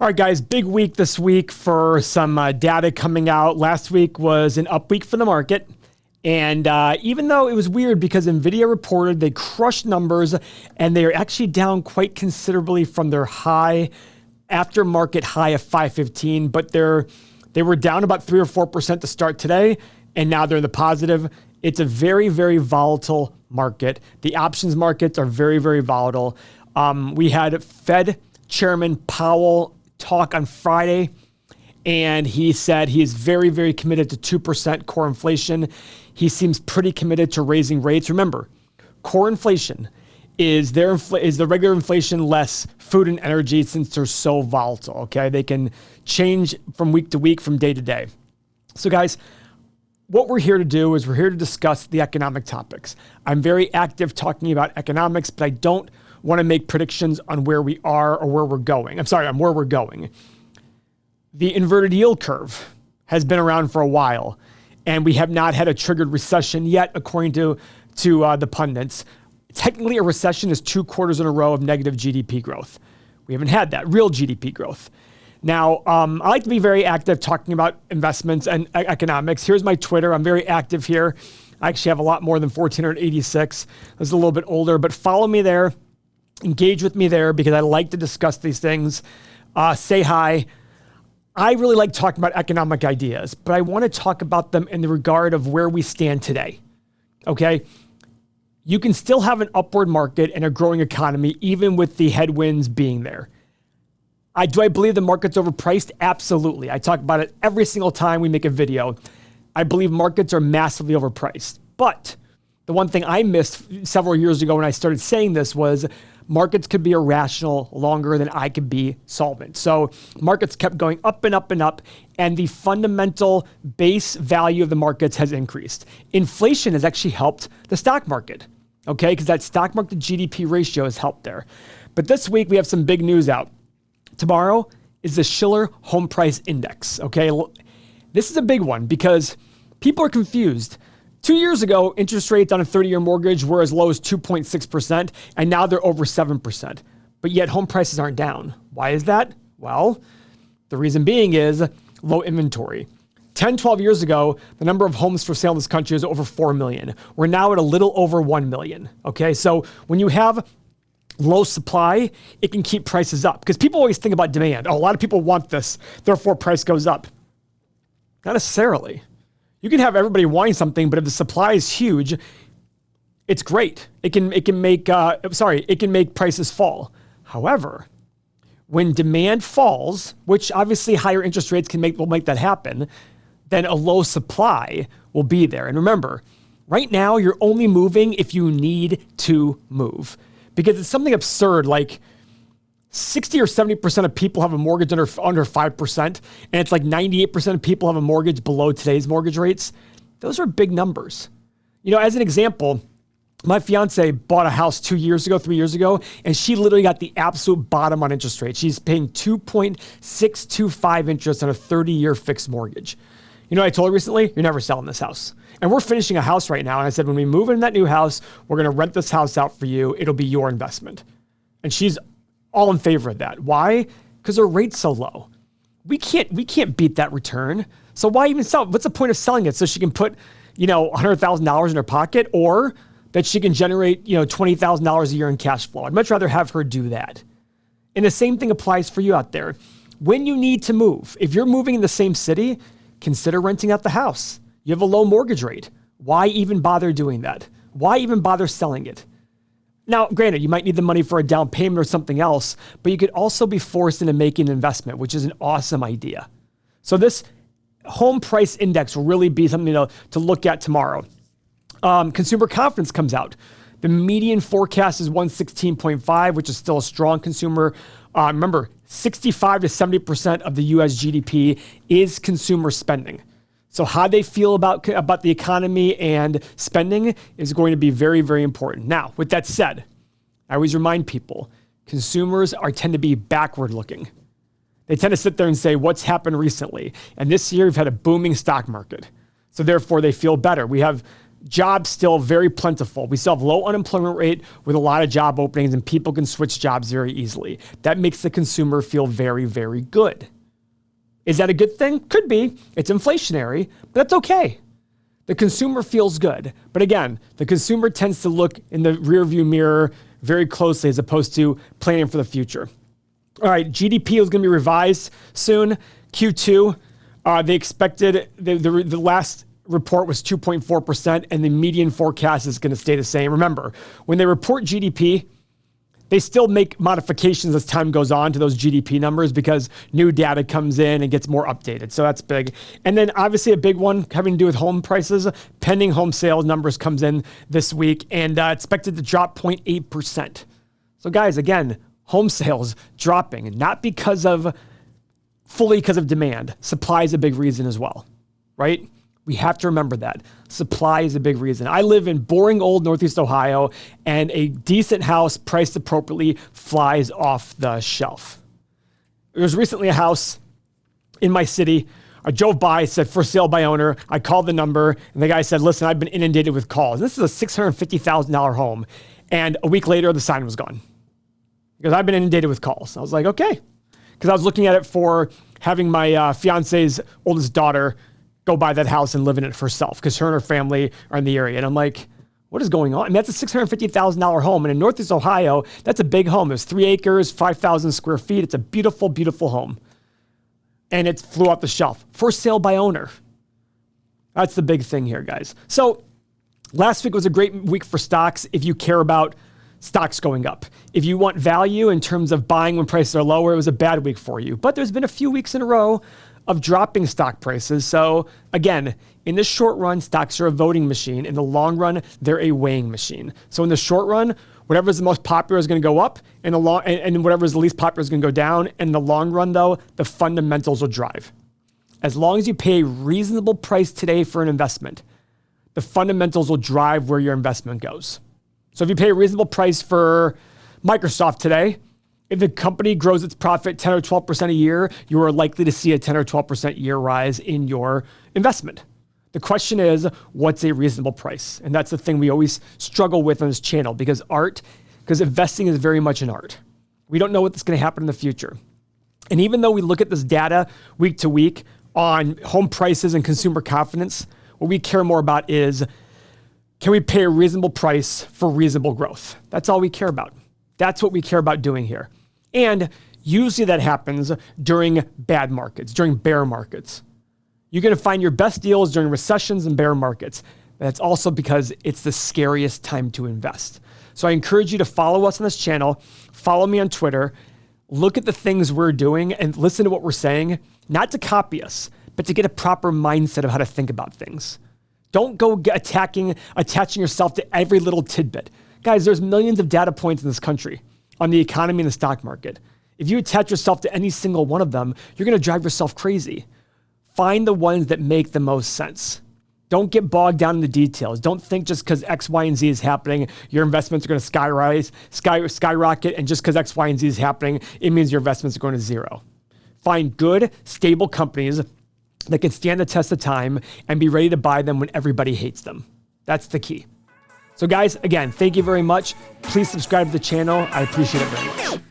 All right, guys, big week this week for some data coming out. Last week was an up week for the market. And even though it was weird because Nvidia reported they crushed numbers and they are actually down quite considerably from their high, after market high of 515, but they were down about 3 or 4% to start today, and now they're in the positive. It's a very, very volatile market. The options markets are very, very volatile. We had Fed Chairman Powell talk on Friday, and he said he is very, very committed to 2% core inflation. He seems pretty committed to raising rates. Remember, core inflation is the regular inflation less food and energy since they're so volatile, okay? They can change from week to week, from day to day. So guys, what we're here to do is we're here to discuss the economic topics. I'm very active talking about economics, but I don't want to make predictions on where we are or where we're going. On where we're going. The inverted yield curve has been around for a while, and we have not had a triggered recession yet, according to the pundits. Technically, a recession is 2 quarters in a row of negative GDP growth. We haven't had that, real GDP growth. Now, I like to be very active talking about investments and economics. Here's my Twitter. I'm very active here. I actually have a lot more than 1,486. This is a little bit older, but follow me there. Engage with me there because I like to discuss these things. Say hi. I really like talking about economic ideas, but I want to talk about them in the regard of where we stand today. Okay? You can still have an upward market and a growing economy even with the headwinds being there. Do I believe the market's overpriced? Absolutely. I talk about it every single time we make a video. I believe markets are massively overpriced. But the one thing I missed several years ago when I started saying this was markets could be irrational longer than I could be solvent. So markets kept going up and up and up, and the fundamental base value of the markets has increased. Inflation has actually helped the stock market, okay? Because that stock market GDP ratio has helped there. But this week we have some big news out. Tomorrow is the Schiller Home Price Index, okay? This is a big one because people are confused. 2 years ago, interest rates on a 30-year mortgage were as low as 2.6%, and now they're over 7%. But yet home prices aren't down. Why is that? Well, the reason being is low inventory. 10, 12 years ago, the number of homes for sale in this country is over 4 million. We're now at a little over 1 million, okay? So when you have low supply, it can keep prices up because people always think about demand. Oh, a lot of people want this, therefore price goes up. Not necessarily. You can have everybody wanting something, but if the supply is huge, it's great. It can make prices fall. However, when demand falls, which obviously higher interest rates will make that happen, then a low supply will be there. And remember, right now you're only moving if you need to move, because it's something absurd like 60 or 70% of people have a mortgage under 5%, and it's like 98% of people have a mortgage below today's mortgage rates. Those are big numbers. You know, as an example, my fiance bought a house 3 years ago, and she literally got the absolute bottom on interest rates. She's paying 2.625 interest on a 30-year fixed mortgage. You know what I told her recently? You're never selling this house. And we're finishing a house right now, and I said, when we move in that new house, we're going to rent this house out for you. It'll be your investment. And she's all in favor of that. Why? Because her rate's so low. We can't beat that return. So why even sell? What's the point of selling it? So she can put, $100,000 in her pocket, or that she can generate, $20,000 a year in cash flow. I'd much rather have her do that. And the same thing applies for you out there. When you need to move, if you're moving in the same city, consider renting out the house. You have a low mortgage rate. Why even bother doing that? Why even bother selling it? Now, granted, you might need the money for a down payment or something else, but you could also be forced into making an investment, which is an awesome idea. So this home price index will really be something to look at tomorrow. Consumer confidence comes out. The median forecast is 116.5, which is still a strong consumer. Remember, 65 to 70% of the U.S. GDP is consumer spending. So how they feel about the economy and spending is going to be very, very important. Now, with that said, I always remind people, consumers tend to be backward looking. They tend to sit there and say, what's happened recently? And this year, we've had a booming stock market. So therefore, they feel better. We have jobs still very plentiful. We still have low unemployment rate with a lot of job openings, and people can switch jobs very easily. That makes the consumer feel very, very good. Is that a good thing? Could be. It's inflationary, but that's okay. The consumer feels good. But again, the consumer tends to look in the rearview mirror very closely as opposed to planning for the future. All right, GDP is going to be revised soon. Q2, they expected, the last report was 2.4%, and the median forecast is going to stay the same. Remember, when they report GDP, they still make modifications as time goes on to those GDP numbers because new data comes in and gets more updated. So that's big. And then obviously a big one having to do with home prices. Pending home sales numbers comes in this week and expected to drop 0.8%. So guys, again, home sales dropping, not fully because of demand. Supply is a big reason as well, right? We have to remember that. Supply is a big reason. I live in boring old Northeast Ohio, and a decent house priced appropriately flies off the shelf. There was recently a house in my city. I drove by, it said for sale by owner. I called the number, and the guy said, listen, I've been inundated with calls. This is a $650,000 home. And a week later, the sign was gone because I've been inundated with calls. I was like, okay. Because I was looking at it for having my fiance's oldest daughter go buy that house and live in it for herself because her and her family are in the area. And I'm like, what is going on? And that's a $650,000 home. And in Northeast Ohio, that's a big home. There's 3 acres, 5,000 square feet. It's a beautiful, beautiful home. And it flew off the shelf. For sale by owner. That's the big thing here, guys. So last week was a great week for stocks if you care about stocks going up. If you want value in terms of buying when prices are lower, it was a bad week for you. But there's been a few weeks in a row of dropping stock prices. So again, in the short run, stocks are a voting machine. In the long run, they're a weighing machine. So in the short run, whatever is the most popular is going to go up, and whatever is the least popular is going to go down. In the long run, though, the fundamentals will drive. As long as you pay a reasonable price today for an investment, the fundamentals will drive where your investment goes. So if you pay a reasonable price for Microsoft today, if the company grows its profit 10 or 12% a year, you are likely to see a 10 or 12% year rise in your investment. The question is, what's a reasonable price? And that's the thing we always struggle with on this channel because investing is very much an art. We don't know what's going to happen in the future. And even though we look at this data week to week on home prices and consumer confidence, what we care more about is, can we pay a reasonable price for reasonable growth? That's all we care about. That's what we care about doing here. And usually that happens during bad markets, during bear markets. You're going to find your best deals during recessions and bear markets. That's also because it's the scariest time to invest. So I encourage you to follow us on this channel, follow me on Twitter, look at the things we're doing and listen to what we're saying, not to copy us, but to get a proper mindset of how to think about things. Don't go attaching yourself to every little tidbit. Guys, there's millions of data points in this country on the economy and the stock market. If you attach yourself to any single one of them, you're going to drive yourself crazy. Find the ones that make the most sense. Don't get bogged down in the details. Don't think just because X, Y, and Z is happening, your investments are going to skyrocket, and just because X, Y, and Z is happening, it means your investments are going to zero. Find good, stable companies that can stand the test of time and be ready to buy them when everybody hates them. That's the key. So guys, again, thank you very much. Please subscribe to the channel. I appreciate it very much.